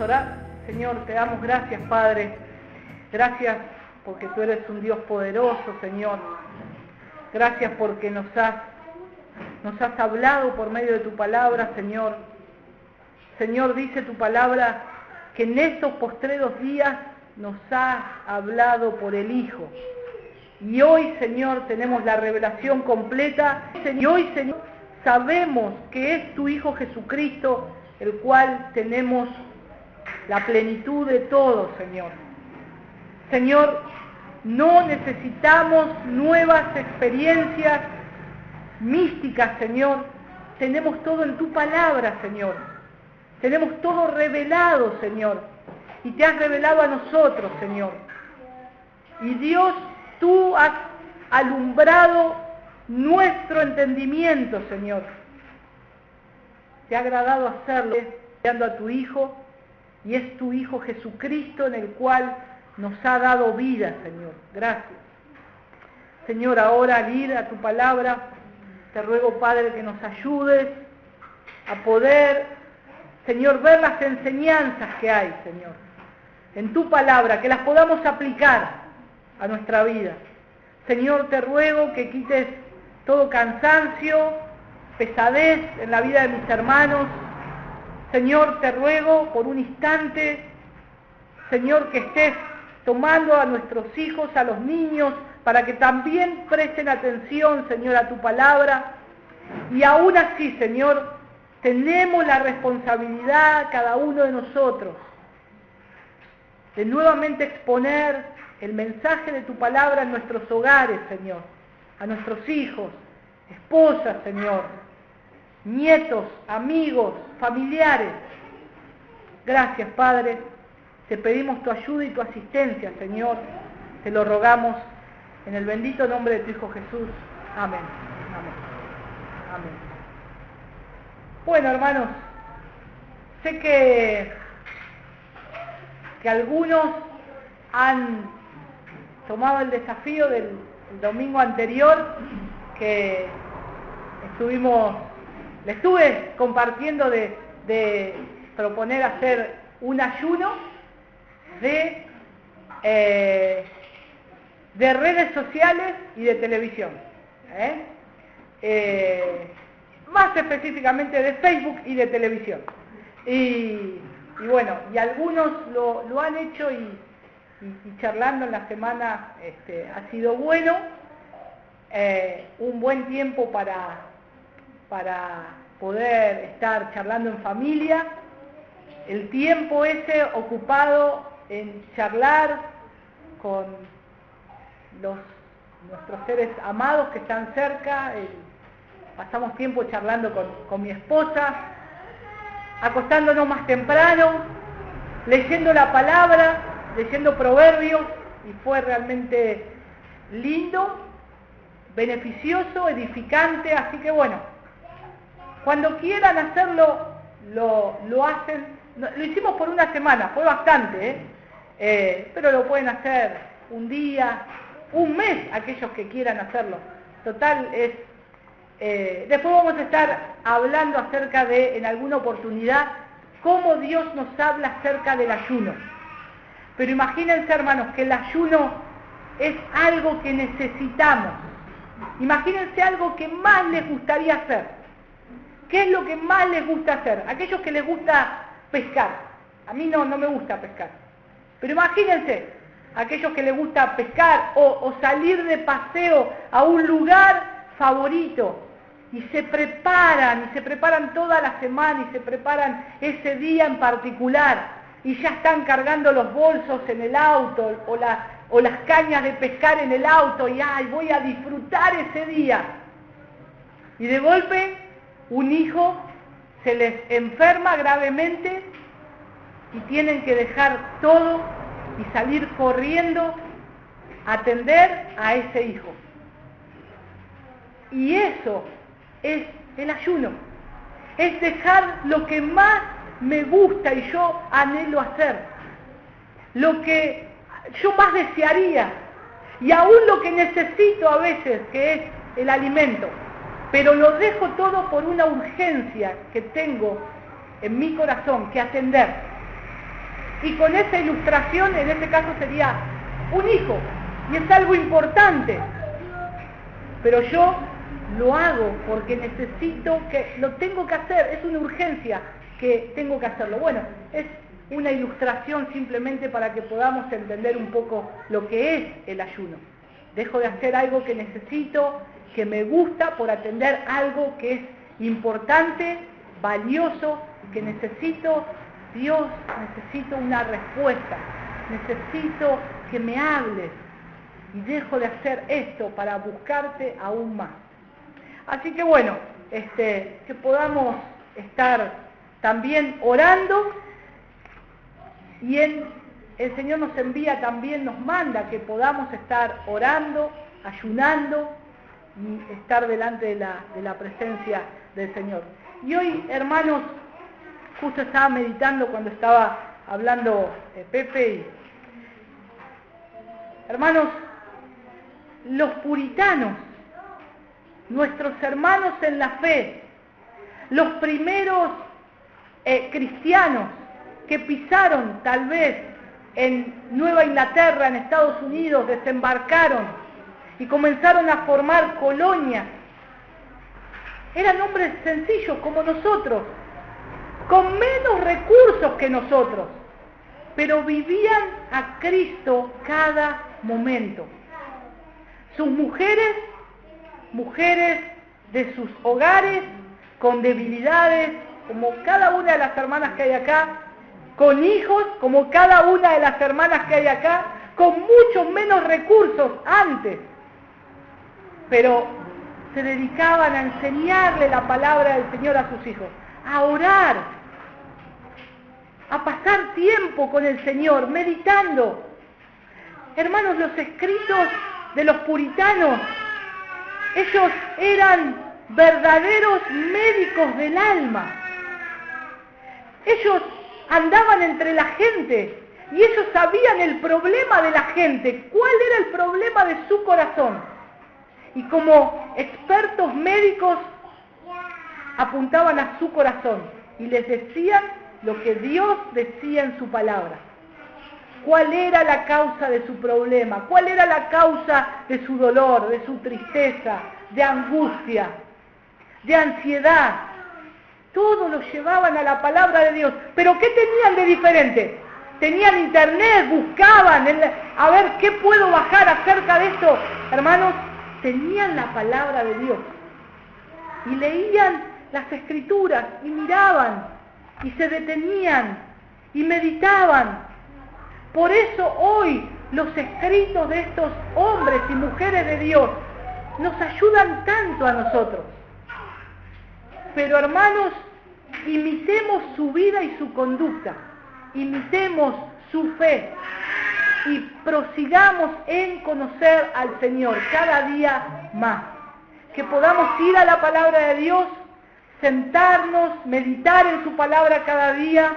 orar. Señor, te damos gracias, Padre. Gracias porque tú eres un Dios poderoso, Señor. Gracias porque nos has hablado por medio de tu palabra, Señor. Señor, dice tu palabra que en estos postreros días nos has hablado por el Hijo. Y hoy, Señor, tenemos la revelación completa. Y hoy, Señor, sabemos que es tu Hijo Jesucristo, el cual tenemos la plenitud de todo, Señor. Señor, no necesitamos nuevas experiencias místicas, Señor. Tenemos todo en tu palabra, Señor. Tenemos todo revelado, Señor. Y te has revelado a nosotros, Señor. Y Dios, tú has alumbrado nuestro entendimiento, Señor. Te ha agradado hacerlo, enviando a tu Hijo, y es tu Hijo Jesucristo en el cual nos ha dado vida, Señor. Gracias. Señor, ahora al ir a tu palabra, te ruego, Padre, que nos ayudes a poder, Señor, ver las enseñanzas que hay, Señor, en tu palabra, que las podamos aplicar a nuestra vida. Señor, te ruego que quites todo cansancio, pesadez en la vida de mis hermanos. Señor, te ruego por un instante, Señor, que estés tomando a nuestros hijos, a los niños, para que también presten atención, Señor, a tu palabra. Y aún así, Señor, tenemos la responsabilidad, cada uno de nosotros, de nuevamente exponer el mensaje de tu palabra en nuestros hogares, Señor, a nuestros hijos, esposas, Señor, nietos, amigos, familiares. Gracias, Padre. Te pedimos tu ayuda y tu asistencia, Señor. Te lo rogamos en el bendito nombre de tu Hijo Jesús. Amén. Amén. Amén. Bueno, hermanos, sé que algunos han tomado el desafío del domingo anterior que le estuve compartiendo de proponer hacer un ayuno de redes sociales y de televisión. Más específicamente de Facebook y de televisión. Y bueno, y algunos lo han hecho y charlando en la semana ha sido bueno, un buen tiempo para poder estar charlando en familia, el tiempo ese ocupado en charlar con nuestros seres amados que están cerca. Pasamos tiempo charlando con mi esposa, acostándonos más temprano, leyendo la palabra, leyendo proverbios, y fue realmente lindo, beneficioso, edificante. Así que bueno, cuando quieran hacerlo, lo hacen. Lo hicimos por una semana, fue bastante, pero lo pueden hacer un día, un mes, aquellos que quieran hacerlo. Total, después vamos a estar hablando acerca de, en alguna oportunidad, cómo Dios nos habla acerca del ayuno. Pero imagínense, hermanos, que el ayuno es algo que necesitamos. Imagínense algo que más les gustaría hacer. ¿Qué es lo que más les gusta hacer? Aquellos que les gusta pescar. A mí no me gusta pescar. Pero imagínense, aquellos que les gusta pescar o salir de paseo a un lugar favorito y se preparan toda la semana y se preparan ese día en particular y ya están cargando los bolsos en el auto o las cañas de pescar en el auto y ¡ay, voy a disfrutar ese día! Y de golpe un hijo se les enferma gravemente y tienen que dejar todo y salir corriendo a atender a ese hijo. Y eso es el ayuno. Es dejar lo que más me gusta y yo anhelo hacer. Lo que yo más desearía. Y aún lo que necesito a veces, que es el alimento. Pero lo dejo todo por una urgencia que tengo en mi corazón que atender. y con esa ilustración, en este caso sería un hijo, y es algo importante, pero yo lo hago porque necesito lo tengo que hacer, es una urgencia que tengo que hacerlo. Bueno, es una ilustración simplemente para que podamos entender un poco lo que es el ayuno. Dejo de hacer algo que necesito, que me gusta, por atender algo que es importante, valioso, que necesito. Dios, necesito una respuesta, necesito que me hables, y dejo de hacer esto para buscarte aún más. Así que bueno, que podamos estar también orando, y el Señor nos envía también, nos manda que podamos estar orando, ayunando y estar delante de la presencia del Señor. Y hoy, hermanos, justo estaba meditando cuando estaba hablando Pepe, hermanos, los puritanos, nuestros hermanos en la fe, los primeros cristianos que pisaron tal vez en Nueva Inglaterra, en Estados Unidos, desembarcaron y comenzaron a formar colonias, eran hombres sencillos como nosotros, con menos recursos que nosotros, pero vivían a Cristo cada momento. Sus mujeres de sus hogares, con debilidades, como cada una de las hermanas que hay acá, con hijos, como cada una de las hermanas que hay acá, con muchos menos recursos antes, pero se dedicaban a enseñarle la palabra del Señor a sus hijos, a orar, a pasar tiempo con el Señor, meditando. Hermanos, los escritos de los puritanos, ellos eran verdaderos médicos del alma. Ellos andaban entre la gente y ellos sabían el problema de la gente, cuál era el problema de su corazón. Y como expertos médicos apuntaban a su corazón y les decían lo que Dios decía en su palabra. ¿Cuál era la causa de su problema? ¿Cuál era la causa de su dolor, de su tristeza, de angustia, de ansiedad? Todo lo llevaban a la palabra de Dios. ¿Pero qué tenían de diferente? Tenían internet, buscaban, a ver qué puedo bajar acerca de esto. Hermanos, tenían la palabra de Dios. Y leían las escrituras y miraban y se detenían y meditaban. Por eso hoy los escritos de estos hombres y mujeres de Dios nos ayudan tanto a nosotros. Pero hermanos, imitemos su vida y su conducta, imitemos su fe y prosigamos en conocer al Señor cada día más. Que podamos ir a la palabra de Dios, sentarnos, meditar en su palabra cada día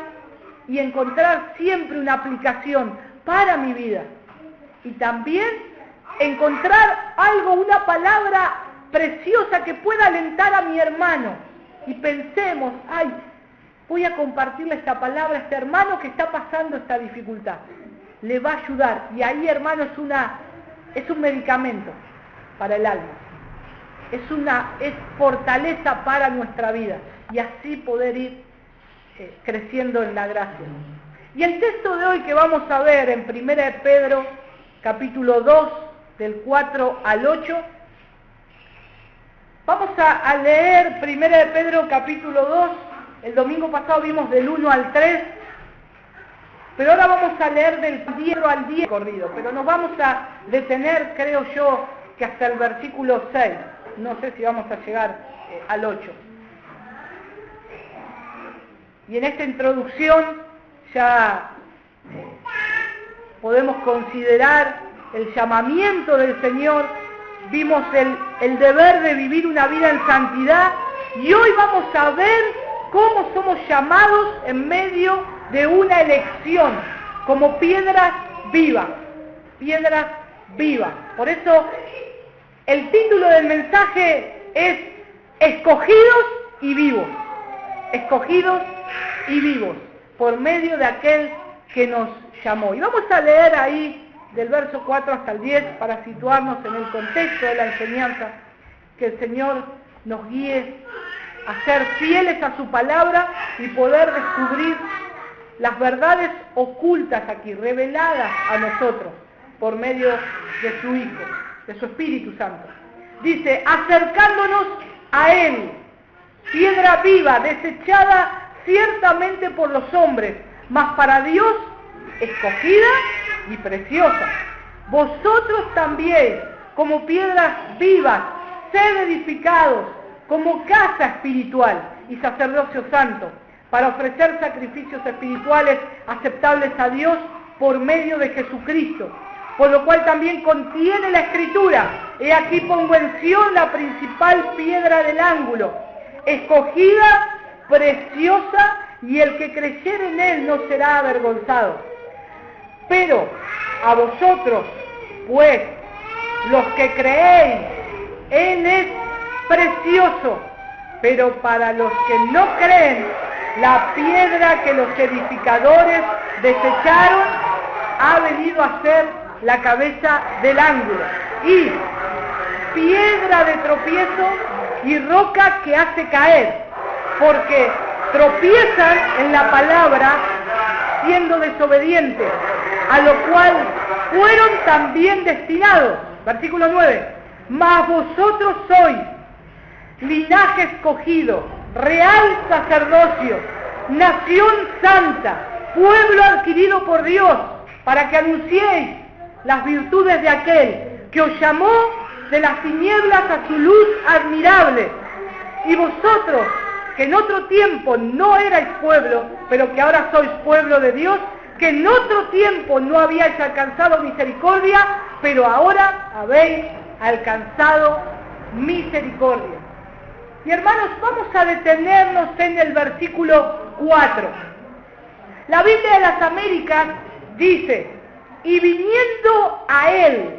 y encontrar siempre una aplicación para mi vida. Y también encontrar algo, una palabra preciosa que pueda alentar a mi hermano. Y pensemos, ay, voy a compartirle esta palabra a este hermano que está pasando esta dificultad. Le va a ayudar. Y ahí, hermano, es un medicamento para el alma. Es fortaleza para nuestra vida. Y así poder ir creciendo en la gracia. Y el texto de hoy que vamos a ver en 1 de Pedro, capítulo 2, del 4 al 8, vamos a leer 1 de Pedro, capítulo 2, el domingo pasado vimos del 1 al 3, pero ahora vamos a leer del 10 al 10 corrido, pero nos vamos a detener, creo yo, que hasta el versículo 6, no sé si vamos a llegar al 8. Y en esta introducción ya podemos considerar el llamamiento del Señor, vimos el deber de vivir una vida en santidad y hoy vamos a ver cómo somos llamados en medio de una elección, como piedras vivas, piedras vivas. Por eso el título del mensaje es Escogidos y vivos, escogidos y vivos, por medio de aquel que nos llamó. Y vamos a leer ahí del verso 4 hasta el 10 para situarnos en el contexto de la enseñanza, que el Señor nos guíe a ser fieles a su palabra y poder descubrir las verdades ocultas aquí, reveladas a nosotros por medio de su Hijo, de su Espíritu Santo. Dice, acercándonos a Él, piedra viva, desechada ciertamente por los hombres, mas para Dios escogida y preciosa. Vosotros también, como piedras vivas, sed edificados como casa espiritual y sacerdocio santo, para ofrecer sacrificios espirituales aceptables a Dios por medio de Jesucristo. Por lo cual también contiene la Escritura: he aquí pongo en Sión la principal piedra del ángulo, escogida, preciosa, y el que creyere en Él no será avergonzado. Pero a vosotros, pues, los que creéis, Él es precioso, pero para los que no creen, la piedra que los edificadores desecharon ha venido a ser la cabeza del ángulo, y piedra de tropiezo y roca que hace caer, porque tropiezan en la palabra siendo desobedientes, a lo cual fueron también destinados. Versículo 9, mas vosotros sois linaje escogido, real sacerdocio, nación santa, pueblo adquirido por Dios, para que anunciéis las virtudes de aquel que os llamó de las tinieblas a su luz admirable. Y vosotros, que en otro tiempo no erais pueblo, pero que ahora sois pueblo de Dios, que en otro tiempo no habíais alcanzado misericordia, pero ahora habéis alcanzado misericordia. Y hermanos, vamos a detenernos en el versículo 4. La Biblia de las Américas dice, y viniendo a Él,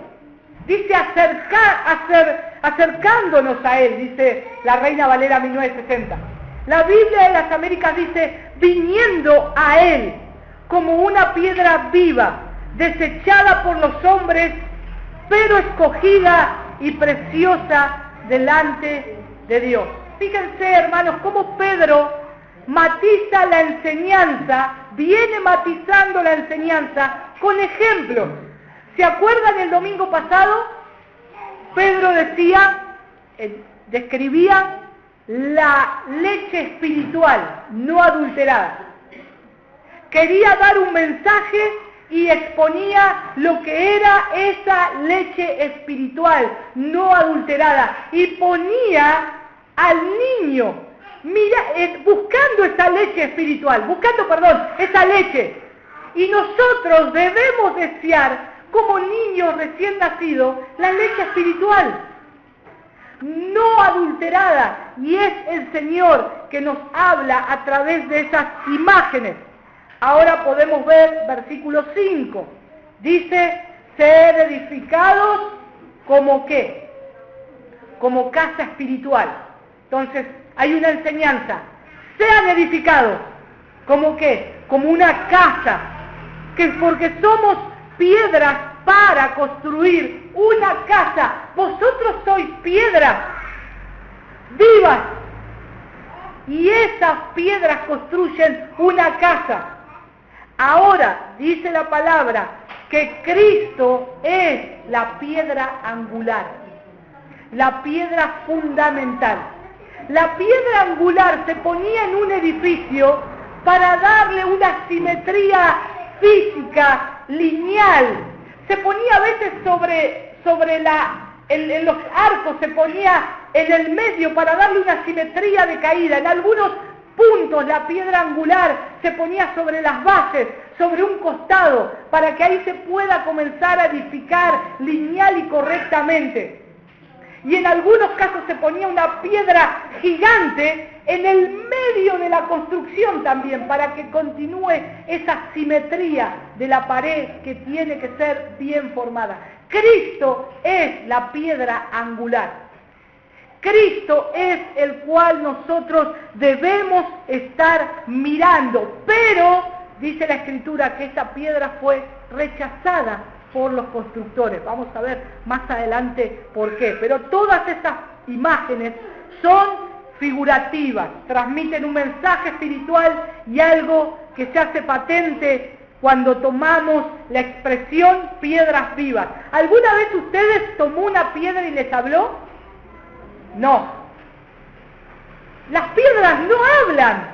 dice acercándonos a Él, dice la Reina Valera 1960. La Biblia de las Américas dice, viniendo a Él, como una piedra viva, desechada por los hombres, pero escogida y preciosa delante de Dios. Fíjense, hermanos, cómo Pedro matiza la enseñanza, viene matizando la enseñanza con ejemplos. ¿Se acuerdan el domingo pasado? Pedro describía la leche espiritual no adulterada. Quería dar un mensaje y exponía lo que era esa leche espiritual no adulterada, y ponía al niño buscando esa leche espiritual, esa leche. Y nosotros debemos desear, como niños recién nacidos, la leche espiritual no adulterada, y es el Señor que nos habla a través de esas imágenes. Ahora podemos ver versículo 5. Dice, ser edificados como ¿qué? Como casa espiritual. Entonces, hay una enseñanza. Sean edificados como ¿qué? Como una casa, que porque somos piedras para construir una casa. Vosotros sois piedras vivas, y esas piedras construyen una casa. Ahora dice la palabra que Cristo es la piedra angular, la piedra fundamental. La piedra angular se ponía en un edificio para darle una simetría física, lineal. Se ponía a veces en los arcos, se ponía en el medio para darle una simetría de caída. En algunos puntos la piedra angular se ponía sobre las bases, sobre un costado, para que ahí se pueda comenzar a edificar lineal y correctamente. Y en algunos casos se ponía una piedra gigante en el medio de la construcción también, para que continúe esa simetría de la pared que tiene que ser bien formada. Cristo es la piedra angular. Cristo es el cual nosotros debemos estar mirando, pero dice la Escritura que esta piedra fue rechazada por los constructores. Vamos a ver más adelante por qué. Pero todas estas imágenes son figurativas, transmiten un mensaje espiritual y algo que se hace patente cuando tomamos la expresión piedras vivas. ¿Alguna vez ustedes tomó una piedra y les habló? No. Las piedras no hablan.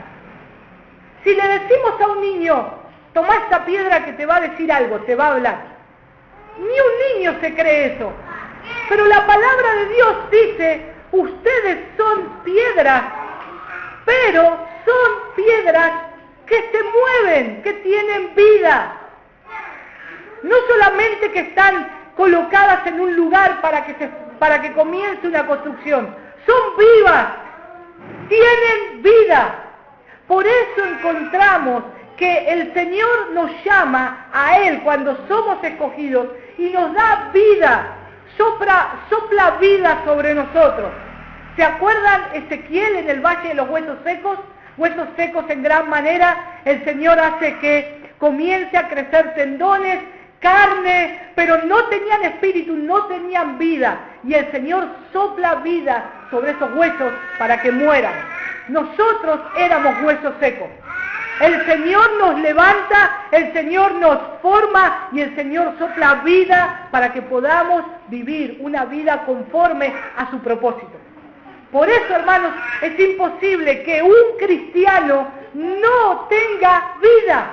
Si le decimos a un niño, toma esta piedra que te va a decir algo, te va a hablar. Ni un niño se cree eso. Pero la palabra de Dios dice, ustedes son piedras, pero son piedras que se mueven, que tienen vida. No solamente que están colocadas en un lugar para que comience una construcción, son vivas, tienen vida. Por eso encontramos que el Señor nos llama a Él cuando somos escogidos y nos da vida, sopla vida sobre nosotros. ¿Se acuerdan Ezequiel en el Valle de los Huesos Secos? Huesos secos en gran manera, el Señor hace que comience a crecer tendones, carne, pero no tenían espíritu, no tenían vida. Y el Señor sopla vida sobre esos huesos para que mueran. Nosotros éramos huesos secos. El Señor nos levanta, el Señor nos forma y el Señor sopla vida para que podamos vivir una vida conforme a su propósito. Por eso, hermanos, es imposible que un cristiano no tenga vida.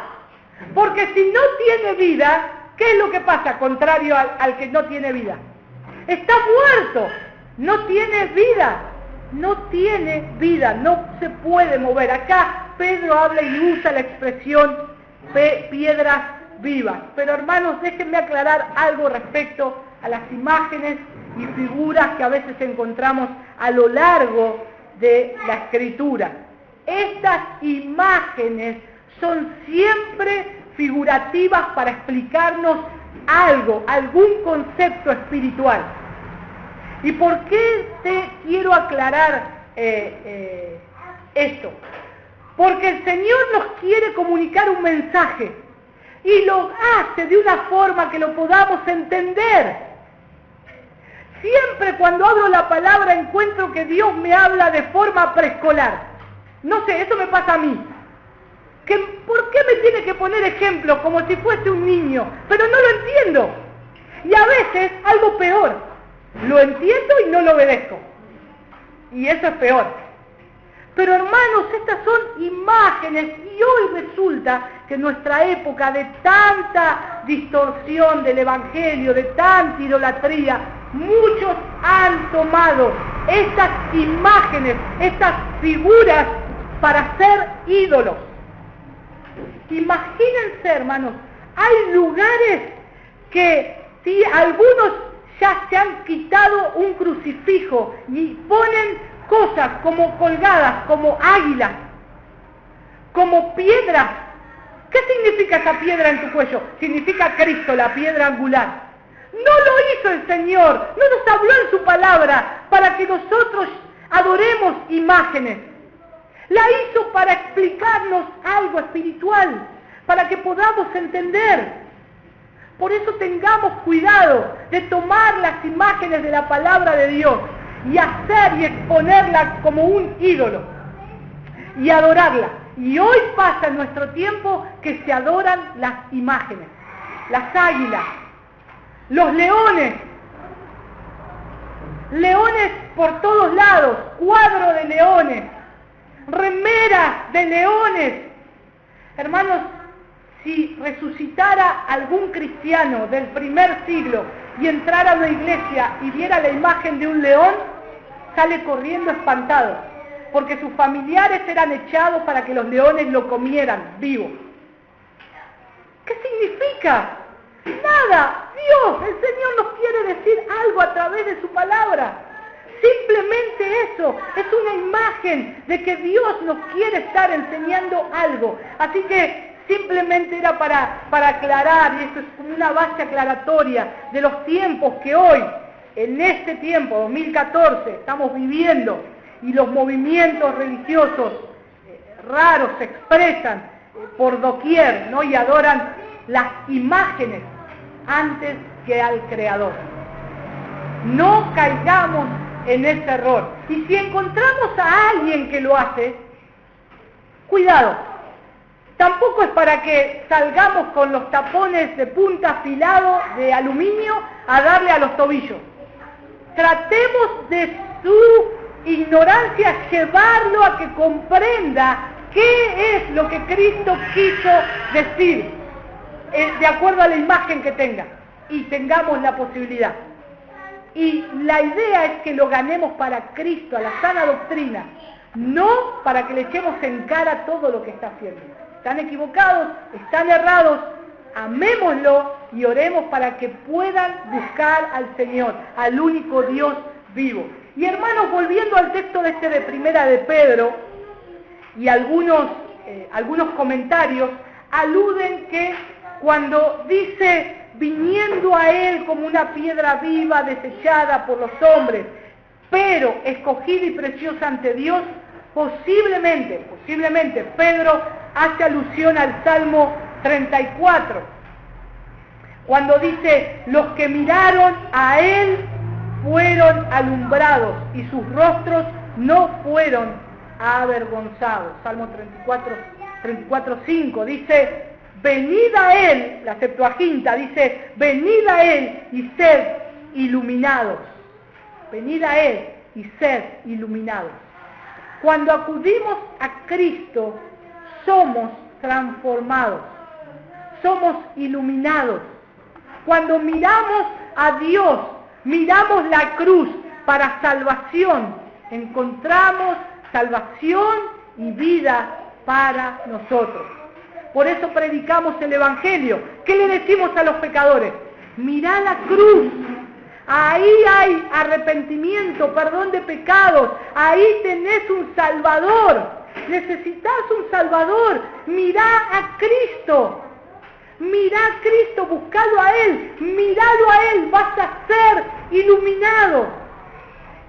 Porque si no tiene vida, ¿qué es lo que pasa contrario al que no tiene vida? Está muerto, no tiene vida. No tiene vida, no se puede mover. Acá Pedro habla y usa la expresión piedras vivas. Pero hermanos, déjenme aclarar algo respecto a las imágenes y figuras que a veces encontramos a lo largo de la Escritura. Estas imágenes son siempre figurativas para explicarnos algo, algún concepto espiritual. ¿Y por qué te quiero aclarar esto? Porque el Señor nos quiere comunicar un mensaje y lo hace de una forma que lo podamos entender. Siempre cuando abro la palabra encuentro que Dios me habla de forma preescolar. No sé, eso me pasa a mí. ¿Por qué me tiene que poner ejemplos como si fuese un niño? Pero no lo entiendo. Y a veces algo peor. Lo entiendo y no lo obedezco. Y eso es peor. Pero hermanos, estas son imágenes y hoy resulta que en nuestra época de tanta distorsión del Evangelio, de tanta idolatría, muchos han tomado estas imágenes, estas figuras para ser ídolos. Imagínense, hermanos, hay lugares que si algunos ya se han quitado un crucifijo y ponen cosas como colgadas, como águilas, como piedras. ¿Qué significa esa piedra en tu cuello? Significa Cristo, la piedra angular. No lo hizo el Señor, no nos habló en su palabra para que nosotros adoremos imágenes. La hizo para explicarnos algo espiritual, para que podamos entender. Por eso tengamos cuidado de tomar las imágenes de la palabra de Dios y hacer y exponerla como un ídolo y adorarla. Y hoy pasa en nuestro tiempo que se adoran las imágenes, las águilas, los leones por todos lados, cuadros de leones, remeras de leones. Hermanos, si resucitara algún cristiano del primer siglo y entrara a una iglesia y viera la imagen de un león, sale corriendo espantado, porque sus familiares eran echados para que los leones lo comieran vivo. ¿Qué significa? Nada. Dios, el Señor nos quiere decir algo a través de su palabra. Simplemente eso, es una imagen de que Dios nos quiere estar enseñando algo. Así que simplemente era para aclarar, y esto es una base aclaratoria de los tiempos que hoy, en este tiempo, 2014, estamos viviendo, y los movimientos religiosos raros se expresan por doquier, ¿no? Y adoran las imágenes antes que al Creador. No caigamos en ese error. Y si encontramos a alguien que lo hace, cuidado. Tampoco es para que salgamos con los tapones de punta afilado de aluminio a darle a los tobillos. Tratemos de su ignorancia llevarlo a que comprenda qué es lo que Cristo quiso decir, de acuerdo a la imagen que tenga, y tengamos la posibilidad. Y la idea es que lo ganemos para Cristo, a la sana doctrina, no para que le echemos en cara todo lo que está haciendo. Están equivocados, están errados, amémoslo y oremos para que puedan buscar al Señor, al único Dios vivo. Y hermanos, volviendo al texto de Primera de Pedro, y algunos comentarios aluden que cuando dice viniendo a Él como una piedra viva desechada por los hombres, pero escogida y preciosa ante Dios, posiblemente Pedro hace alusión al Salmo 34, cuando dice, los que miraron a Él fueron alumbrados y sus rostros no fueron avergonzados. Salmo 34:5 dice, venid a Él, la Septuaginta dice, venid a Él y sed iluminados. Venid a Él y sed iluminados. Cuando acudimos a Cristo, somos transformados, somos iluminados. Cuando miramos a Dios, miramos la cruz para salvación, encontramos salvación y vida para nosotros. Por eso predicamos el Evangelio. ¿Qué le decimos a los pecadores? Mirá la cruz. Ahí hay arrepentimiento, perdón de pecados. Ahí tenés un Salvador. Necesitas un Salvador. Mirá a Cristo. Mirá a Cristo, buscalo a Él. Míralo a Él, vas a ser iluminado.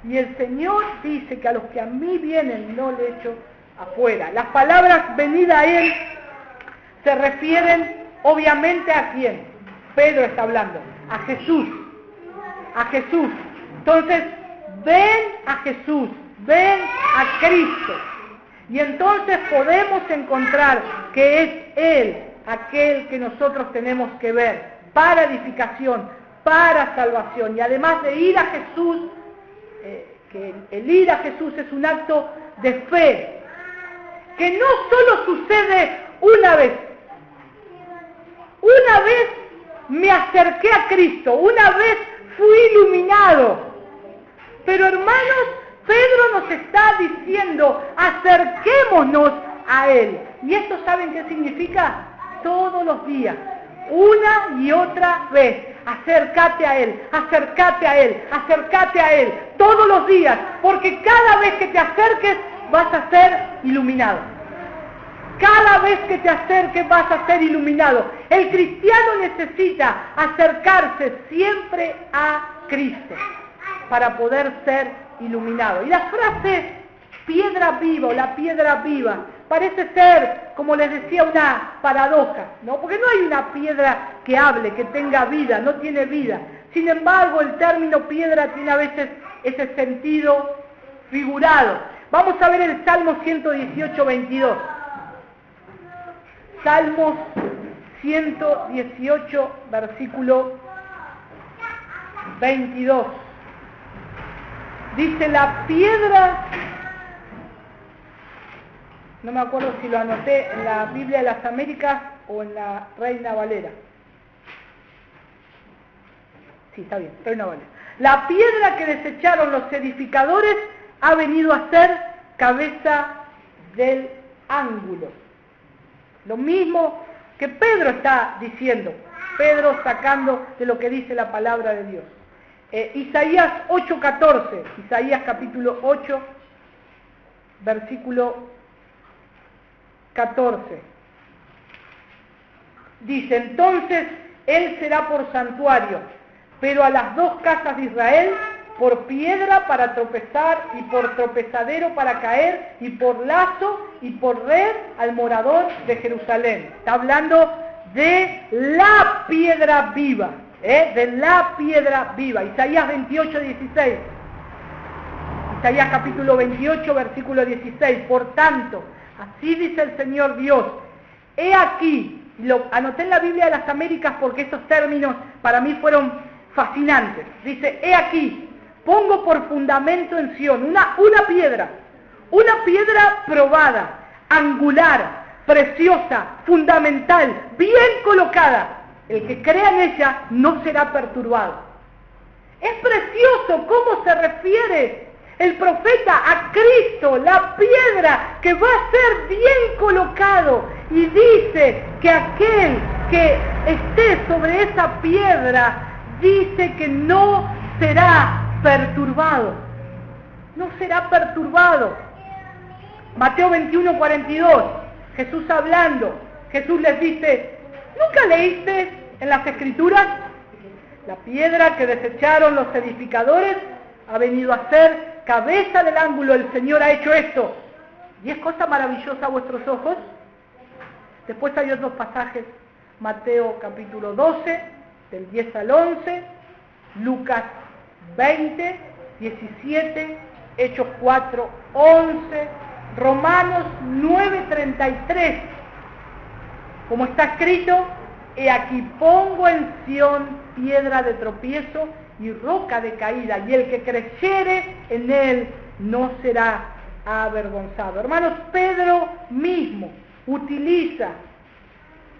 Y el Señor dice que a los que a mí vienen no le echo afuera. Las palabras venid a Él se refieren obviamente a quién. Pedro está hablando, a Jesús. A Jesús. Entonces, ven a Jesús, ven a Cristo. Y entonces podemos encontrar que es Él aquel que nosotros tenemos que ver para edificación, para salvación. Y además de ir a Jesús, que el ir a Jesús es un acto de fe, que no solo sucede una vez. Una vez me acerqué a Cristo, una vez fui iluminado. Pero hermanos, Pedro nos está diciendo, acerquémonos a Él. ¿Y esto saben qué significa? Todos los días, una y otra vez. Acércate a Él, acércate a Él, acércate a Él. Todos los días, porque cada vez que te acerques vas a ser iluminado. Cada vez que te acerques vas a ser iluminado. El cristiano necesita acercarse siempre a Cristo para poder ser iluminado. Y la frase piedra viva o la piedra viva parece ser, como les decía, una paradoja, ¿no? Porque no hay una piedra que hable, que tenga vida, no tiene vida. Sin embargo, el término piedra tiene a veces ese sentido figurado. Vamos a ver el Salmo 118, 22. Salmos 118, versículo 22. Dice, la piedra, no me acuerdo si lo anoté en la Biblia de las Américas o en la Reina Valera. Sí, está bien, Reina Valera. La piedra que desecharon los edificadores ha venido a ser cabeza del ángulo. Lo mismo que Pedro está diciendo, Pedro sacando de lo que dice la palabra de Dios. Isaías 8:14, Isaías capítulo 8, versículo 14. Dice, entonces Él será por santuario, pero a las dos casas de Israel por piedra para tropezar y por tropezadero para caer y por lazo y por red al morador de Jerusalén. Está hablando de la piedra viva, de la piedra viva. Isaías 28, 16. Isaías capítulo 28, versículo 16. Por tanto, así dice el Señor Dios, he aquí, lo anoté en la Biblia de las Américas porque estos términos para mí fueron fascinantes. Dice, he aquí, pongo por fundamento en Sión una piedra probada, angular, preciosa, fundamental, bien colocada. El que crea en ella no será perturbado. Es precioso cómo se refiere el profeta a Cristo, la piedra que va a ser bien colocado, y dice que aquel que esté sobre esa piedra, dice que no será perturbado. No será perturbado. Mateo 21, 42, Jesús hablando, Jesús les dice, ¿nunca leíste en las Escrituras? La piedra que desecharon los edificadores ha venido a ser cabeza del ángulo, el Señor ha hecho esto. ¿Y es cosa maravillosa a vuestros ojos? Después hay otros pasajes, Mateo capítulo 12, del 10 al 11, Lucas 20, 17, Hechos 4, 11, Romanos 9, 33. Como está escrito, he aquí pongo en Sión piedra de tropiezo y roca de caída, y el que creyere en él no será avergonzado. Hermanos, Pedro mismo utiliza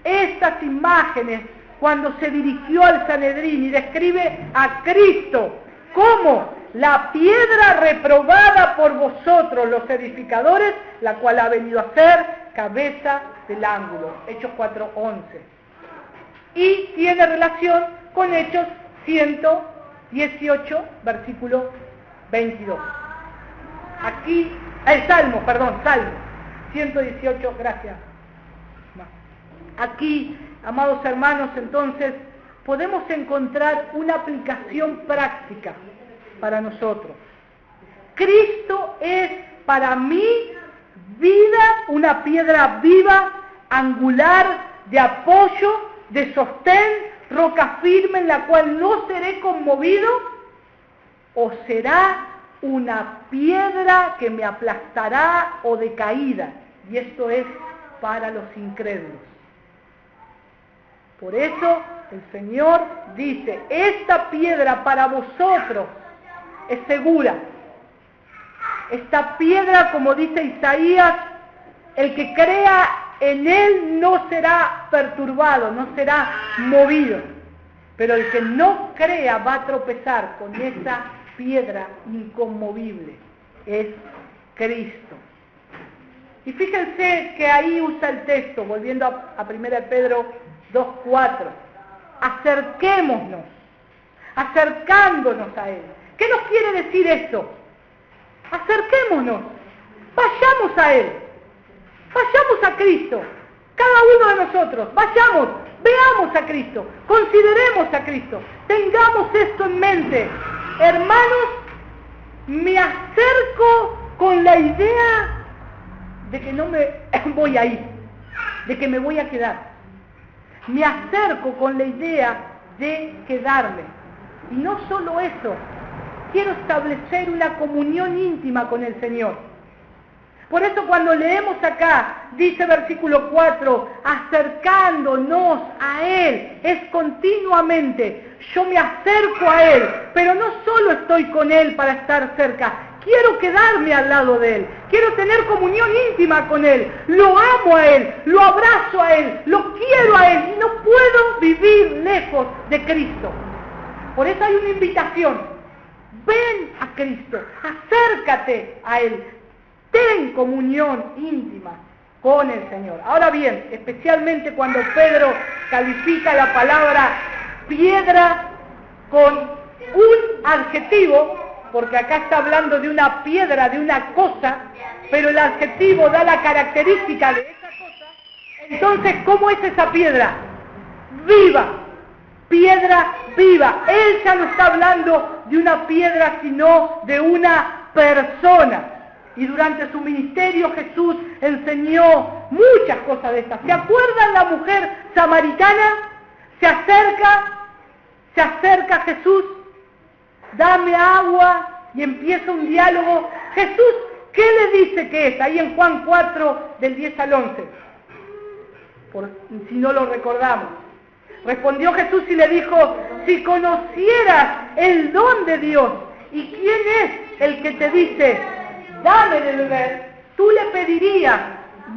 estas imágenes cuando se dirigió al Sanedrín y describe a Cristo como la piedra reprobada por vosotros los edificadores, la cual ha venido a ser cabeza del ángulo. Hechos 4:11. Y tiene relación con Hechos 118, versículo 22. Aquí, Salmo 118, gracias. Aquí, amados hermanos, entonces, podemos encontrar una aplicación práctica para nosotros. Cristo es para mí vida, una piedra viva, angular, de apoyo, de sostén, roca firme en la cual no seré conmovido, o será una piedra que me aplastará o de caída, y esto es para los incrédulos. Por eso el Señor dice, esta piedra para vosotros es segura. Esta piedra, como dice Isaías, el que crea en él no será perturbado, no será movido. Pero el que no crea va a tropezar con esa piedra inconmovible. Es Cristo. Y fíjense que ahí usa el texto, volviendo a 1 Pedro 2:4. Acerquémonos, acercándonos a Él. ¿Qué nos quiere decir esto? Acerquémonos, vayamos a Él, vayamos a Cristo, cada uno de nosotros, vayamos, veamos a Cristo, consideremos a Cristo, tengamos esto en mente. Hermanos, me acerco con la idea de que no me voy a ir, de que me voy a quedar. Me acerco con la idea de quedarme. Y no solo eso, quiero establecer una comunión íntima con el Señor. Por eso cuando leemos acá, dice versículo 4, acercándonos a Él, es continuamente. Yo me acerco a Él, pero no solo estoy con Él para estar cerca, quiero quedarme al lado de Él, quiero tener comunión íntima con Él, lo amo a Él, lo abrazo a Él, lo quiero a Él, y no puedo vivir lejos de Cristo. Por eso hay una invitación, ven a Cristo, acércate a Él, ten comunión íntima con el Señor. Ahora bien, especialmente cuando Pedro califica la palabra piedra con un adjetivo, porque acá está hablando de una piedra, de una cosa, pero el adjetivo da la característica de esa cosa. Entonces, ¿cómo es esa piedra? Viva, piedra viva. Él ya no está hablando de una piedra, sino de una persona. Y durante su ministerio Jesús enseñó muchas cosas de estas. ¿Se acuerdan la mujer samaritana? Se acerca a Jesús, dame agua, y empieza un diálogo. Jesús, ¿qué le dice que es? Ahí en Juan 4, del 10 al 11, si no lo recordamos. Respondió Jesús y le dijo, si conocieras el don de Dios y quién es el que te dice, dame de beber, tú le pedirías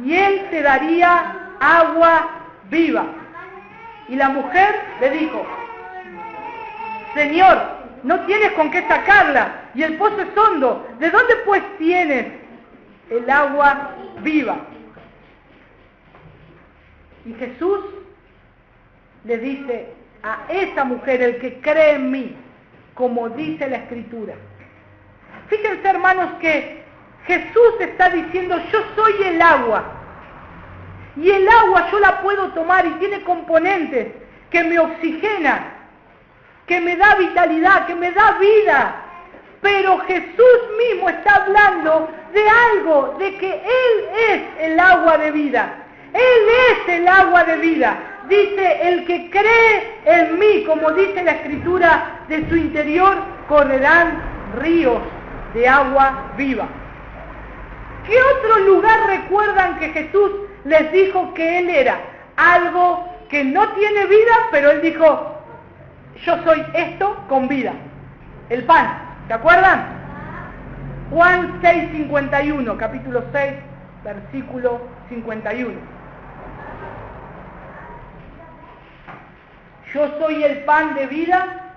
y él te daría agua viva. Y la mujer le dijo, Señor, no tienes con qué sacarla y el pozo es hondo. ¿De dónde pues tienes el agua viva? Y Jesús le dice a esa mujer, el que cree en mí, como dice la Escritura. Fíjense, hermanos, que Jesús está diciendo, yo soy el agua. Y el agua yo la puedo tomar y tiene componentes que me oxigenan, que me da vitalidad, que me da vida. Pero Jesús mismo está hablando de algo, de que Él es el agua de vida. Él es el agua de vida. Dice, el que cree en mí, como dice la Escritura, de su interior correrán ríos de agua viva. ¿Qué otro lugar recuerdan que Jesús les dijo que Él era? Algo que no tiene vida, pero Él dijo, yo soy esto con vida. El pan, ¿se acuerdan? Juan 6:51, capítulo 6, versículo 51. Yo soy el pan de vida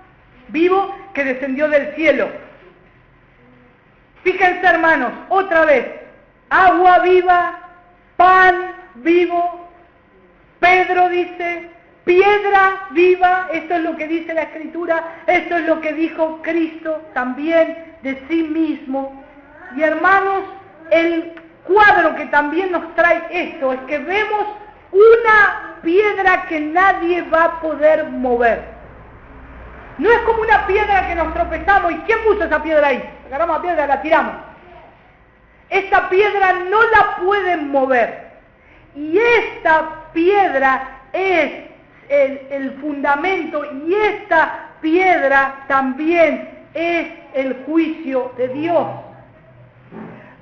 vivo que descendió del cielo. Fíjense, hermanos, otra vez, agua viva, pan vivo. Pedro dice, piedra viva, esto es lo que dice la Escritura, esto es lo que dijo Cristo también de sí mismo. Y hermanos, el cuadro que también nos trae esto es que vemos una piedra que nadie va a poder mover. No es como una piedra que nos tropezamos. ¿Y quién puso esa piedra ahí? Agarramos la piedra y la tiramos. Esta piedra no la pueden mover. Y esta piedra es el fundamento, y esta piedra también es el juicio de Dios.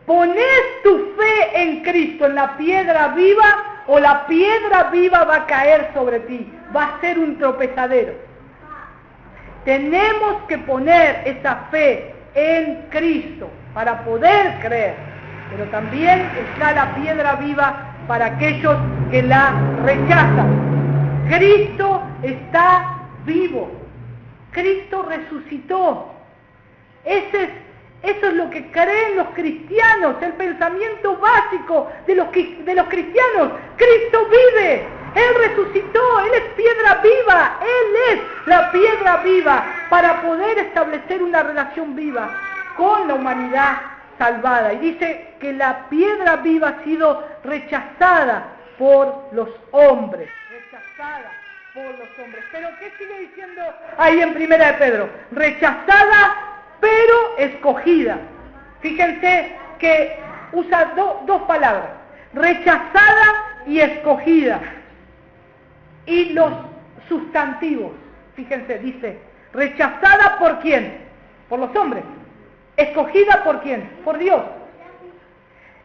Pones tu fe en Cristo, en la piedra viva, o la piedra viva va a caer sobre ti, va a ser un tropezadero. Tenemos que poner esa fe en Cristo para poder creer, pero también está la piedra viva para aquellos que la rechazan. Cristo está vivo, Cristo resucitó. Eso es lo que creen los cristianos, el pensamiento básico de los cristianos. Cristo vive, Él resucitó, Él es piedra viva, Él es la piedra viva para poder establecer una relación viva con la humanidad salvada. Y dice que la piedra viva ha sido rechazada por los hombres. Rechazada por los hombres. Pero ¿qué sigue diciendo ahí en 1 de Pedro? Rechazada pero escogida. Fíjense que usa dos palabras, rechazada y escogida. Y los sustantivos, fíjense, dice, rechazada ¿por quién? Por los hombres. Escogida ¿por quién? Por Dios.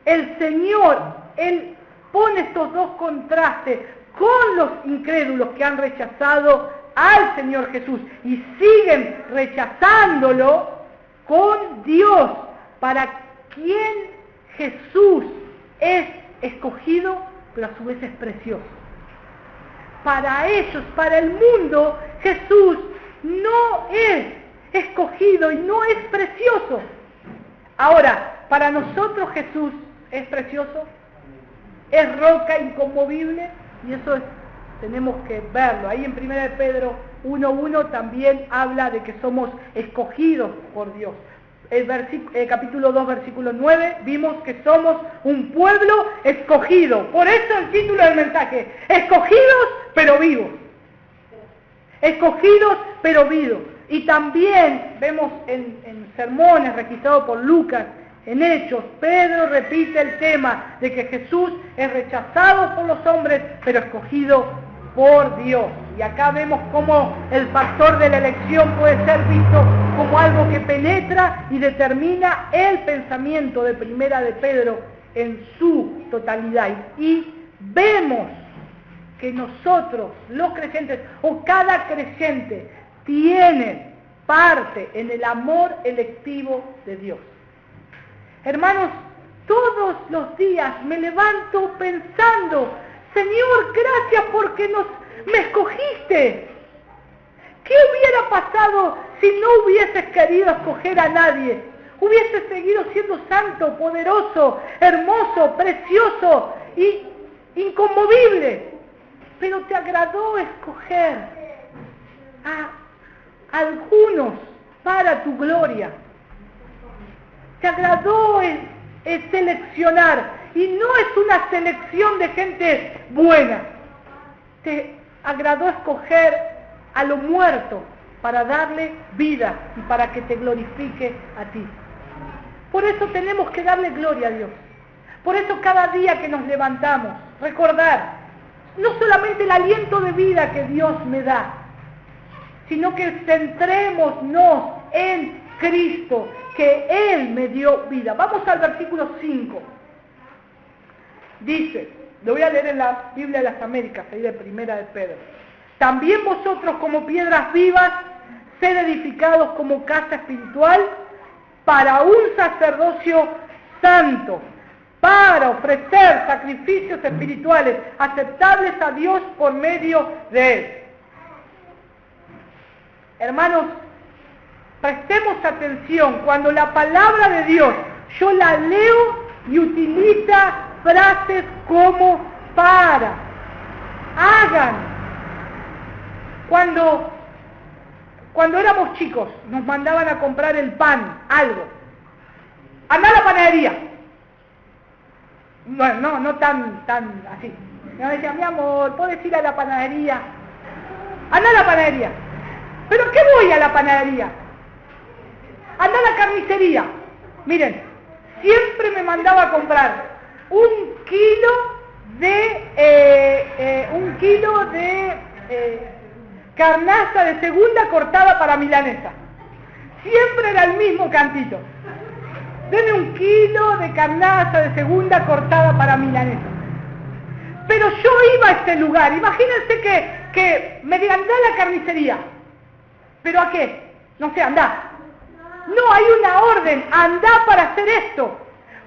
El Señor, Él pone estos dos contrastes con los incrédulos que han rechazado al Señor Jesús y siguen rechazándolo, con Dios, para quien Jesús es escogido, pero a su vez es precioso. Para ellos, para el mundo, Jesús no es escogido y no es precioso. Ahora, para nosotros Jesús es precioso, es roca inconmovible, y eso tenemos que verlo. Ahí en 1 de Pedro 1:1 también habla de que somos escogidos por Dios. El capítulo 2, versículo 9, vimos que somos un pueblo escogido. Por eso el título del mensaje, escogidos pero vivos. Escogidos pero vivos. Y también vemos en sermones registrados por Lucas, en Hechos, Pedro repite el tema de que Jesús es rechazado por los hombres, pero escogido por Dios. Y acá vemos cómo el factor de la elección puede ser visto como algo que penetra y determina el pensamiento de Primera de Pedro en su totalidad. Y vemos que nosotros, los creyentes, o cada creyente, tiene parte en el amor electivo de Dios. Hermanos, todos los días me levanto pensando, Señor, gracias porque me escogiste. ¿Qué hubiera pasado si no hubieses querido escoger a nadie? Hubieses seguido siendo santo, poderoso, hermoso, precioso y inconmovible. Pero te agradó escoger a algunos para tu gloria. Te agradó seleccionar, y no es una selección de gente buena. Te agradó escoger a lo muerto para darle vida y para que te glorifique a ti. Por eso tenemos que darle gloria a Dios. Por eso cada día que nos levantamos, recordar no solamente el aliento de vida que Dios me da, sino que centrémonos en Cristo, que Él me dio vida. Vamos al versículo 5. Dice, lo voy a leer en la Biblia de las Américas, ahí de Primera de Pedro. También vosotros como piedras vivas, sed edificados como casa espiritual para un sacerdocio santo, para ofrecer sacrificios espirituales aceptables a Dios por medio de Él. Hermanos, prestemos atención, cuando la palabra de Dios yo la leo y utiliza frases como para, hagan. Cuando éramos chicos nos mandaban a comprar el pan, algo. Anda a la panadería. No tan así. Nos decía, mi amor, ¿puedes ir a la panadería? Anda a la panadería. ¿Pero qué voy a la panadería? Anda a la carnicería. Miren, siempre me mandaba a comprar un kilo de carnaza de segunda cortada para milanesa. Siempre era el mismo cantito. Deme un kilo de carnaza de segunda cortada para milanesa. Pero yo iba a este lugar. Imagínense que me digan, anda a la carnicería. ¿Pero a qué? No sé, andá. No, hay una orden, andá para hacer esto.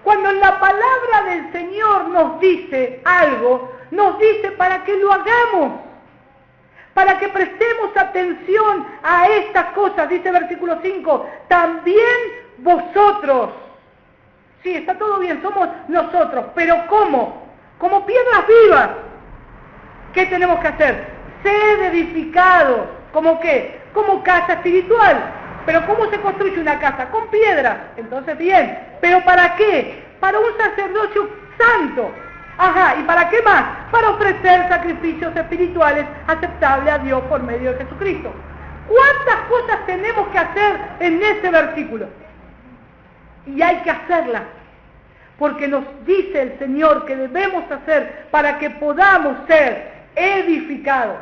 Cuando la palabra del Señor nos dice algo, nos dice para que lo hagamos, para que prestemos atención a estas cosas. Dice versículo 5, también vosotros. Sí, está todo bien, somos nosotros, pero ¿cómo? Como piedras vivas. ¿Qué tenemos que hacer? Sed edificados. ¿Cómo qué? Como casa espiritual. ¿Pero cómo se construye una casa? Con piedras. Entonces bien, ¿pero para qué? Para un sacerdocio santo. Ajá, ¿y para qué más? Para ofrecer sacrificios espirituales aceptables a Dios por medio de Jesucristo. ¿Cuántas cosas tenemos que hacer en ese versículo? Y hay que hacerlas, porque nos dice el Señor que debemos hacer para que podamos ser edificados.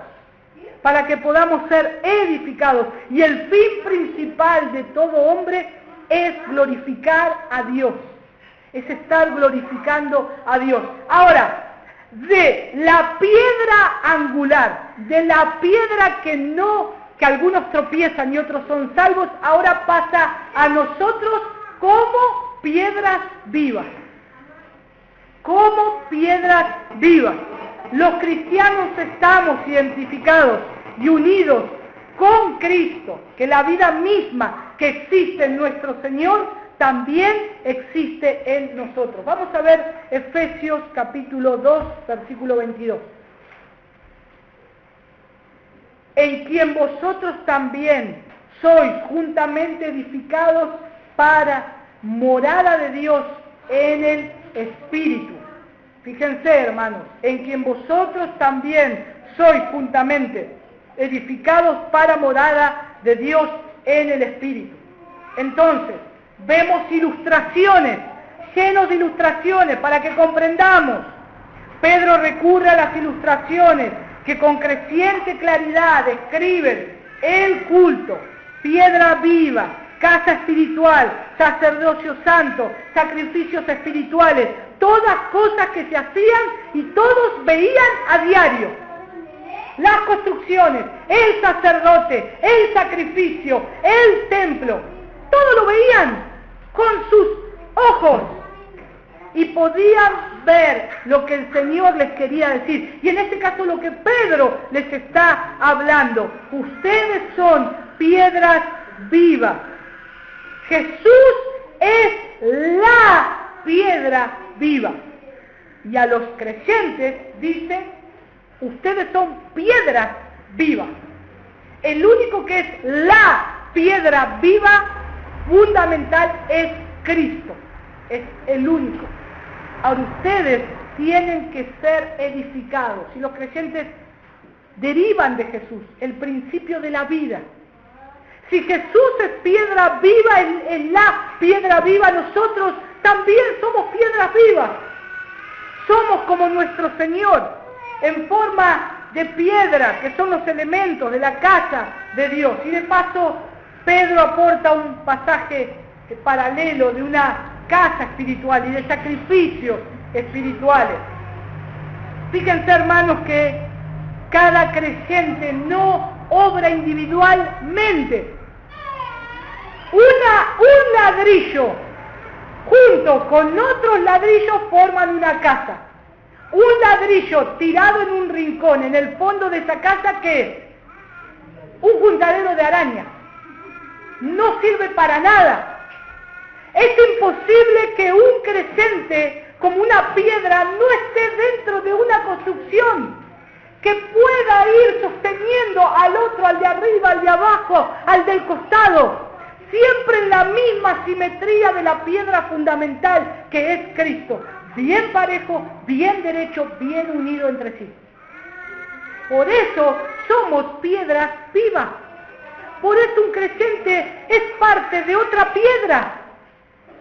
Para que podamos ser edificados. Y el fin principal de todo hombre es glorificar a Dios. Es estar glorificando a Dios. Ahora, de la piedra angular, de la piedra que algunos tropiezan y otros son salvos, ahora pasa a nosotros como piedras vivas. Como piedras vivas. Los cristianos estamos identificados y unidos con Cristo, que la vida misma que existe en nuestro Señor también existe en nosotros. Vamos a ver Efesios capítulo 2, versículo 22. En quien vosotros también sois juntamente edificados para morada de Dios en el Espíritu. Fíjense, hermanos, en quien vosotros también sois juntamente edificados para morada de Dios en el Espíritu. Entonces, vemos ilustraciones, llenos de ilustraciones para que comprendamos. Pedro recurre a las ilustraciones que con creciente claridad describen el culto, piedra viva, casa espiritual, sacerdocio santo, sacrificios espirituales, todas cosas que se hacían y todos veían a diario. Las construcciones, el sacerdote, el sacrificio, el templo, todo lo veían con sus ojos y podían ver lo que el Señor les quería decir. Y en este caso lo que Pedro les está hablando: ustedes son piedras vivas. Jesús es la piedra viva. Y a los creyentes dice: ustedes son piedras vivas. El único que es la piedra viva fundamental es Cristo. Es el único. Ahora ustedes tienen que ser edificados. Y los creyentes derivan de Jesús, el principio de la vida. Si Jesús es piedra viva, es la piedra viva, nosotros también somos piedras vivas. Somos como nuestro Señor, en forma de piedra, que son los elementos de la casa de Dios. Y de paso, Pedro aporta un pasaje paralelo de una casa espiritual y de sacrificios espirituales. Fíjense, hermanos, que cada creyente no obra individualmente. Un ladrillo junto con otros ladrillos forman una casa. Un ladrillo tirado en un rincón, en el fondo de esa casa, ¿qué es? Un juntadero de araña. No sirve para nada. Es imposible que un creyente, como una piedra, no esté dentro de una construcción, que pueda ir sosteniendo al otro, al de arriba, al de abajo, al del costado, siempre en la misma simetría de la piedra fundamental que es Cristo, bien parejo, bien derecho, bien unido entre sí. Por eso somos piedras vivas. Por eso un creyente es parte de otra piedra.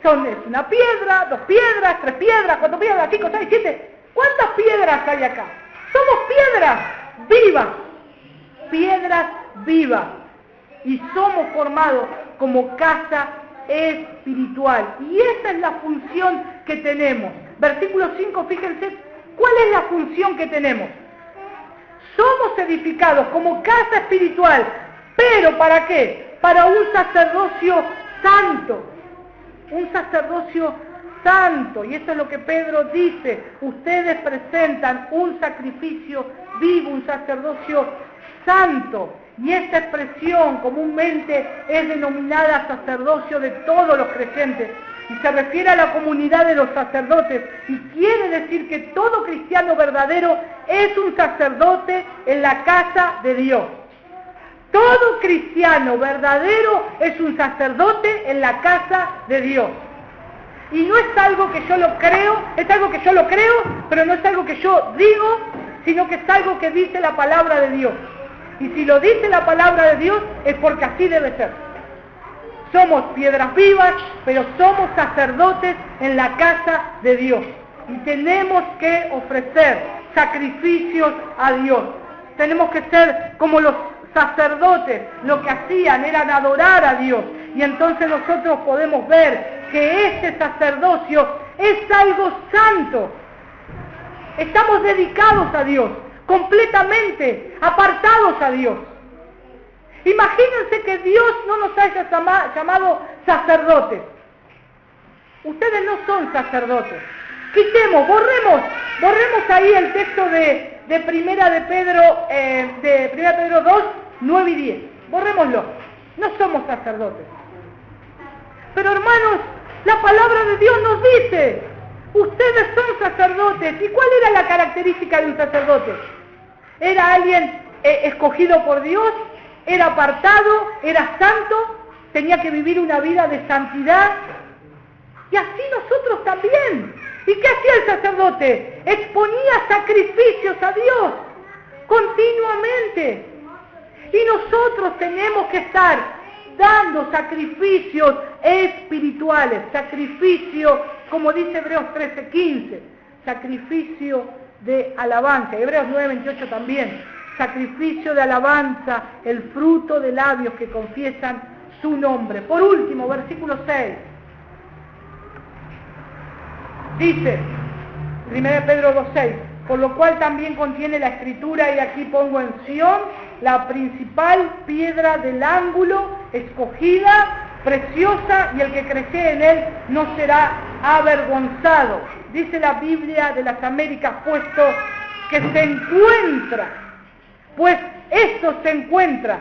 Es una piedra, 2 piedras, 3 piedras, 4 piedras, 5, 6, 7. ¿Cuántas piedras hay acá? Somos piedras vivas. Piedras vivas. Y somos formados como casa espiritual. Y esa es la función que tenemos. Versículo 5, fíjense, ¿cuál es la función que tenemos? Somos edificados como casa espiritual. ¿Pero para qué? Para un sacerdocio santo. Un sacerdocio santo. Y eso es lo que Pedro dice. Ustedes presentan un sacrificio vivo, un sacerdocio santo. Y esta expresión comúnmente es denominada sacerdocio de todos los creyentes. Y se refiere a la comunidad de los sacerdotes. Y quiere decir que todo cristiano verdadero es un sacerdote en la casa de Dios. Todo cristiano verdadero es un sacerdote en la casa de Dios. Y no es algo que yo lo creo, es algo que yo lo creo, pero no es algo que yo digo, sino que es algo que dice la palabra de Dios. Y si lo dice la palabra de Dios, es porque así debe ser. Somos piedras vivas, pero somos sacerdotes en la casa de Dios. Y tenemos que ofrecer sacrificios a Dios. Tenemos que ser como los sacerdotes. Lo que hacían era adorar a Dios. Y entonces nosotros podemos ver que este sacerdocio es algo santo. Estamos dedicados a Dios, completamente apartados a Dios. Imagínense que Dios no nos haya llamado sacerdotes. Ustedes no son sacerdotes. Quitemos, borremos ahí el texto de Primera de Pedro 2, 9 y 10. Borrémoslo. No somos sacerdotes. Pero hermanos, la palabra de Dios nos dice, ustedes son sacerdotes. ¿Y cuál era la característica de un sacerdote? Era alguien escogido por Dios, era apartado, era santo, tenía que vivir una vida de santidad. Y así nosotros también. ¿Y qué hacía el sacerdote? Exponía sacrificios a Dios continuamente. Y nosotros tenemos que estar dando sacrificios espirituales, sacrificio, como dice Hebreos 13:15, sacrificio de alabanza, Hebreos 9:28 también, sacrificio de alabanza, el fruto de labios que confiesan su nombre. Por último, versículo 6, dice, 1 Pedro 2:6, por lo cual también contiene la Escritura, y aquí pongo en Sión la principal piedra del ángulo, escogida, preciosa, y el que cree en él no será avergonzado. Dice la Biblia de las Américas, puesto que se encuentra, pues esto se encuentra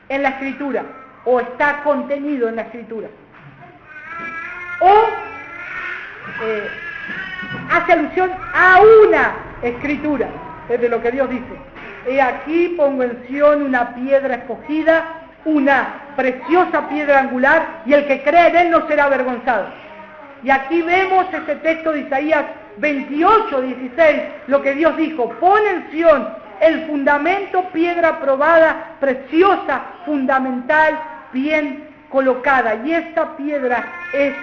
en la Escritura, o está contenido en la Escritura, o hace alusión a una Escritura, es de lo que Dios dice. He aquí pongo en Sión una piedra escogida, una preciosa piedra angular, y el que cree en él no será avergonzado. Y aquí vemos ese texto de Isaías 28:16, lo que Dios dijo: pon en Sión el fundamento, piedra probada, preciosa, fundamental, bien colocada. Y esta piedra es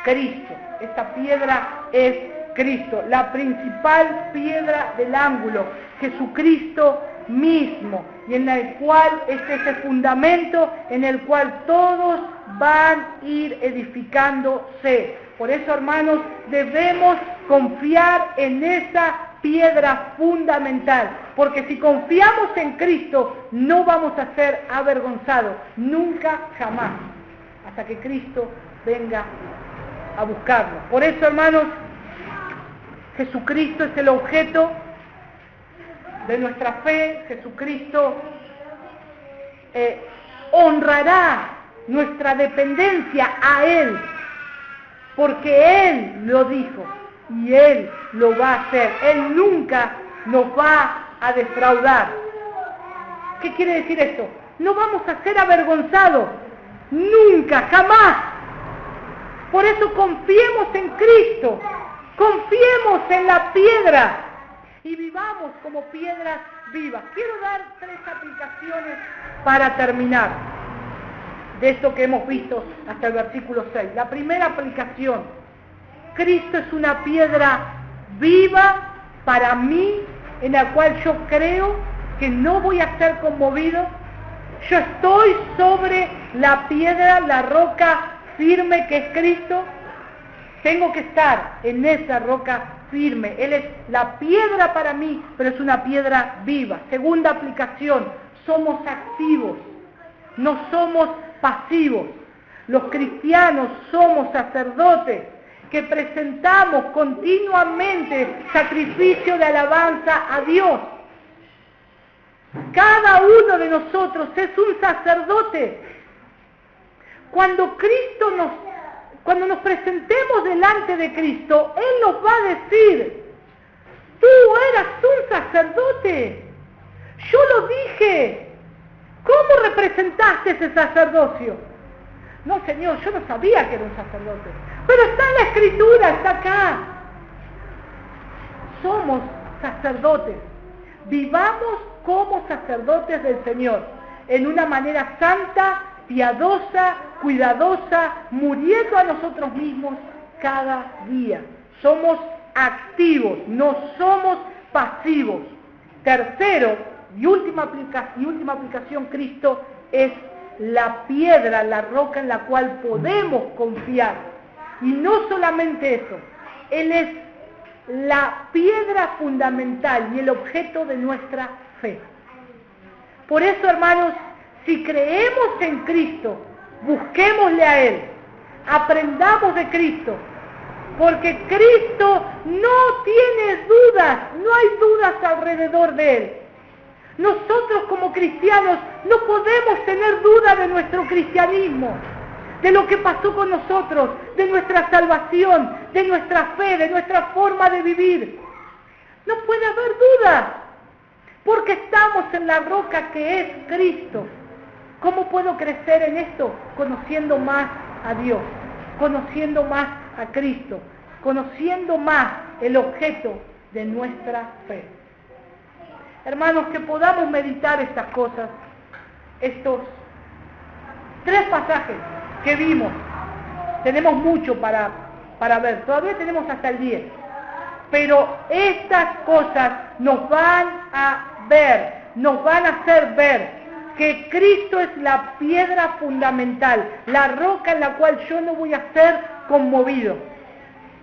Cristo. Esta piedra es Cristo, la principal piedra del ángulo, Jesucristo mismo, y en el cual es ese fundamento en el cual todos van a ir edificándose. Por eso, hermanos, debemos confiar en esa piedra fundamental, porque si confiamos en Cristo no vamos a ser avergonzados, nunca, jamás, hasta que Cristo venga a buscarnos. Por eso, hermanos, Jesucristo es el objeto de nuestra fe. Jesucristo honrará nuestra dependencia a Él, porque Él lo dijo y Él lo va a hacer. Él nunca nos va a defraudar. ¿Qué quiere decir esto? No vamos a ser avergonzados, nunca, jamás. Por eso confiemos en Cristo, confiemos en la piedra y vivamos como piedras vivas. Quiero dar 3 aplicaciones para terminar de esto que hemos visto hasta el versículo 6. La primera aplicación: Cristo es una piedra viva para mí, en la cual yo creo que no voy a ser conmovido. Yo estoy sobre la piedra, la roca firme que es Cristo. Tengo que estar en esa roca firme. Él es la piedra para mí, pero es una piedra viva. Segunda aplicación: somos activos, no somos pasivos. Los cristianos somos sacerdotes que presentamos continuamente sacrificio de alabanza a Dios. Cada uno de nosotros es un sacerdote. Cuando nos presentemos delante de Cristo, Él nos va a decir: tú eras un sacerdote, yo lo dije, ¿cómo representaste ese sacerdocio? No, Señor, yo no sabía que era un sacerdote, pero está en la Escritura, está acá. Somos sacerdotes, vivamos como sacerdotes del Señor, en una manera santa, piadosa, cuidadosa, muriendo a nosotros mismos cada día. Somos activos, no somos pasivos. Tercero y última aplicación: Cristo es la piedra, la roca en la cual podemos confiar. Y no solamente eso, Él es la piedra fundamental y el objeto de nuestra fe. Por eso, hermanos, si creemos en Cristo, busquémosle a Él, aprendamos de Cristo, porque Cristo no tiene dudas, no hay dudas alrededor de Él. Nosotros como cristianos no podemos tener duda de nuestro cristianismo, de lo que pasó con nosotros, de nuestra salvación, de nuestra fe, de nuestra forma de vivir. No puede haber duda, porque estamos en la roca que es Cristo. ¿Cómo puedo crecer en esto? Conociendo más a Dios, conociendo más a Cristo, conociendo más el objeto de nuestra fe. Hermanos, que podamos meditar estas cosas, estos 3 pasajes que vimos. Tenemos mucho para ver, todavía tenemos hasta el 10. Pero estas cosas nos van a hacer ver que Cristo es la piedra fundamental, la roca en la cual yo no voy a ser conmovido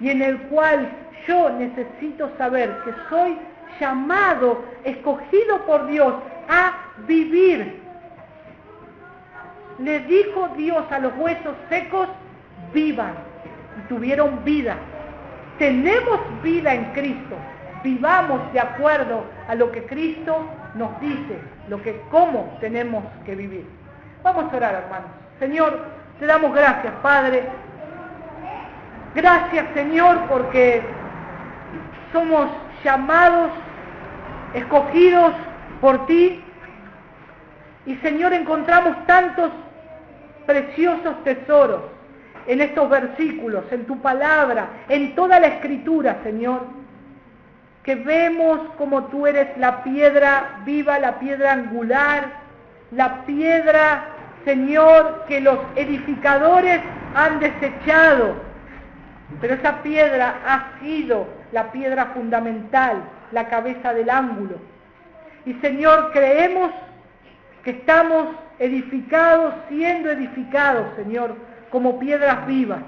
y en el cual yo necesito saber que soy llamado, escogido por Dios a vivir. Le dijo Dios a los huesos secos, vivan, y tuvieron vida. Tenemos vida en Cristo. Vivamos de acuerdo a lo que Cristo nos dice, cómo tenemos que vivir. Vamos a orar, hermanos. Señor, te damos gracias, Padre. Gracias, Señor, porque somos llamados, escogidos por ti. Y, Señor, encontramos tantos preciosos tesoros en estos versículos, en tu palabra, en toda la Escritura, Señor, que vemos como tú eres la piedra viva, la piedra angular, la piedra, Señor, que los edificadores han desechado, pero esa piedra ha sido la piedra fundamental, la cabeza del ángulo. Y, Señor, creemos que estamos edificados, siendo edificados, Señor, como piedras vivas.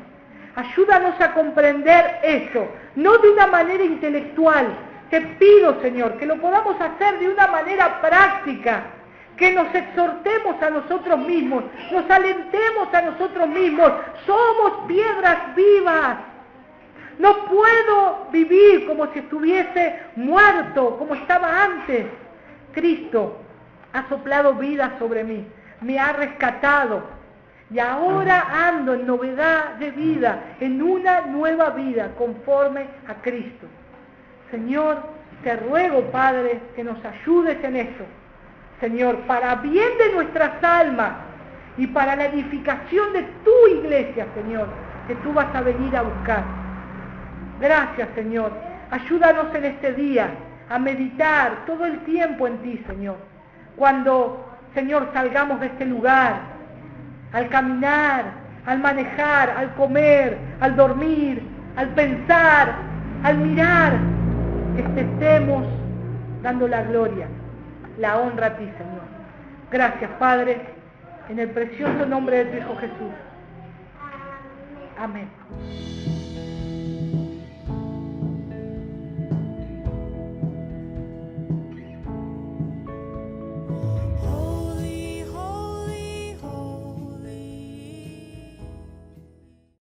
Ayúdanos a comprender esto, no de una manera intelectual. Te pido, Señor, que lo podamos hacer de una manera práctica, que nos exhortemos a nosotros mismos, nos alentemos a nosotros mismos. Somos piedras vivas. No puedo vivir como si estuviese muerto, como estaba antes. Cristo ha soplado vida sobre mí, me ha rescatado. Y ahora ando en novedad de vida, en una nueva vida, conforme a Cristo. Señor, te ruego, Padre, que nos ayudes en esto. Señor, para bien de nuestras almas y para la edificación de tu iglesia, Señor, que tú vas a venir a buscar. Gracias, Señor. Ayúdanos en este día a meditar todo el tiempo en ti, Señor. Cuando, Señor, salgamos de este lugar, al caminar, al manejar, al comer, al dormir, al pensar, al mirar, que te estemos dando la gloria, la honra a ti, Señor. Gracias, Padre, en el precioso nombre de tu Hijo Jesús. Amén.